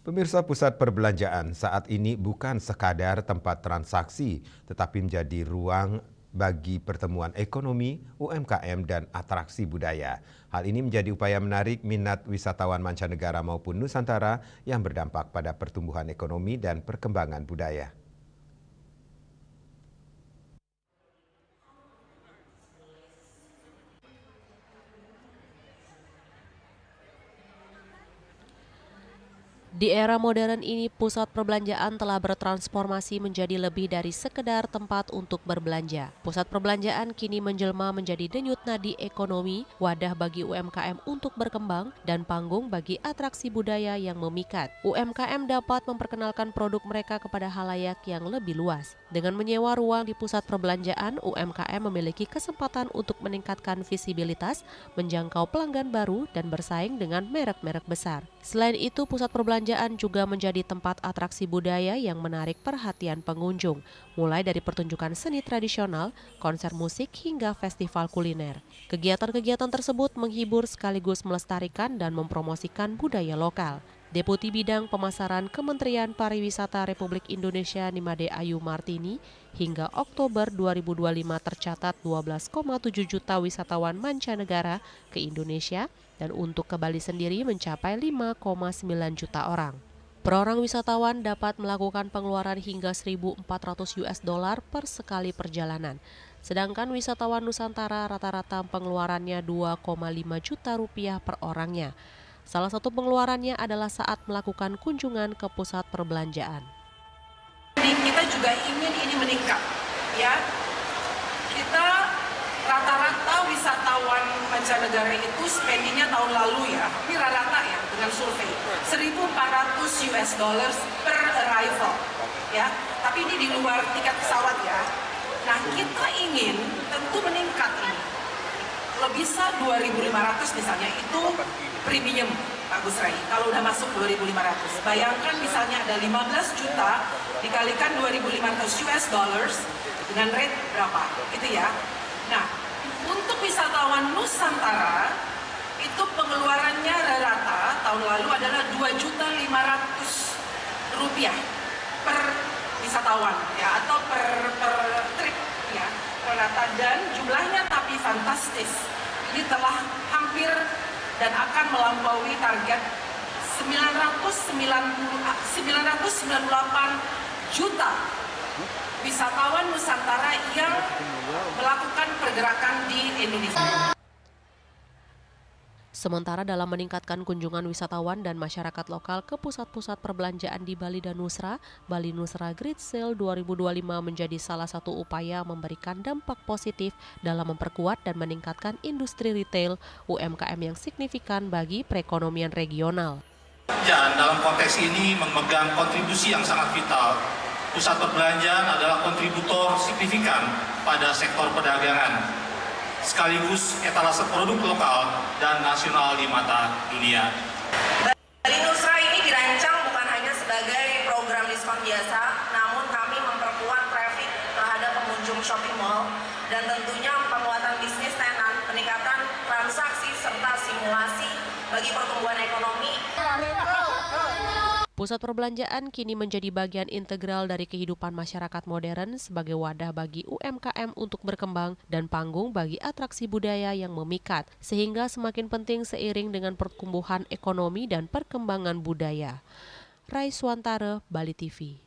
Pemirsa, pusat perbelanjaan saat ini bukan sekadar tempat transaksi, tetapi menjadi ruang bagi pertemuan ekonomi, UMKM, dan atraksi budaya. Hal ini menjadi upaya menarik minat wisatawan mancanegara maupun Nusantara yang berdampak pada pertumbuhan ekonomi dan perkembangan budaya. Di era modern ini, pusat perbelanjaan telah bertransformasi menjadi lebih dari sekedar tempat untuk berbelanja. Pusat perbelanjaan kini menjelma menjadi denyut nadi ekonomi, wadah bagi UMKM untuk berkembang, dan panggung bagi atraksi budaya yang memikat. UMKM dapat memperkenalkan produk mereka kepada halayak yang lebih luas. Dengan menyewa ruang di pusat perbelanjaan, UMKM memiliki kesempatan untuk meningkatkan visibilitas, menjangkau pelanggan baru, dan bersaing dengan merek-merek besar. Selain itu, pusat perbelanjaan juga menjadi tempat atraksi budaya yang menarik perhatian pengunjung, mulai dari pertunjukan seni tradisional, konser musik, hingga festival kuliner. Kegiatan-kegiatan tersebut menghibur sekaligus melestarikan dan mempromosikan budaya lokal. Deputi Bidang Pemasaran Kementerian Pariwisata Republik Indonesia Nimade Ayu Martini, hingga Oktober 2025 tercatat 12,7 juta wisatawan mancanegara ke Indonesia, dan untuk ke Bali sendiri mencapai 5,9 juta orang. Per orang wisatawan dapat melakukan pengeluaran hingga 1.400 US dollar per sekali perjalanan. Sedangkan wisatawan Nusantara rata-rata pengeluarannya 2,5 juta rupiah per orangnya. Salah satu pengeluarannya adalah saat melakukan kunjungan ke pusat perbelanjaan. Kita juga ingin ini meningkat, ya. Kita rata-rata wisatawan mancanegara itu spendingnya tahun lalu ya, ini rata-rata ya dengan survei 1.400 US dollars per arrival, ya. Tapi ini di luar tiket pesawat ya. Nah, kita ingin tentu meningkat ini. Kalau bisa 2.500 misalnya, itu premium Pak Gusrai. Kalau udah masuk 2.500, bayangkan misalnya ada 15 juta dikalikan 2.500 US dollars dengan rate berapa, gitu ya. Nah, untuk wisatawan Nusantara itu pengeluarannya rata tahun lalu adalah 2.500.000 rupiah per wisatawan ya, atau per trip ya, rata, dan jumlahnya tapi fantastis. Ini telah hampir dan akan melampaui target 998 juta wisatawan Nusantara yang melakukan pergerakan di Indonesia. Sementara dalam meningkatkan kunjungan wisatawan dan masyarakat lokal ke pusat-pusat perbelanjaan di Bali dan Nusra, Bali Nusra Great Sale 2025 menjadi salah satu upaya memberikan dampak positif dalam memperkuat dan meningkatkan industri retail UMKM yang signifikan bagi perekonomian regional. Dalam konteks ini memegang kontribusi yang sangat vital. Pusat perbelanjaan adalah kontributor signifikan pada sektor perdagangan, sekaligus etalase produk lokal dan nasional di mata dunia. Bali Nusra ini dirancang bukan hanya sebagai program diskon biasa, namun kami memperkuat traffic terhadap pengunjung shopping mall dan tentunya penguatan bisnis tenan, peningkatan transaksi serta simulasi bagi pertumbuhan ekonomi. Pusat perbelanjaan kini menjadi bagian integral dari kehidupan masyarakat modern sebagai wadah bagi UMKM untuk berkembang dan panggung bagi atraksi budaya yang memikat, sehingga semakin penting seiring dengan pertumbuhan ekonomi dan perkembangan budaya. Rai Swantara, Bali TV.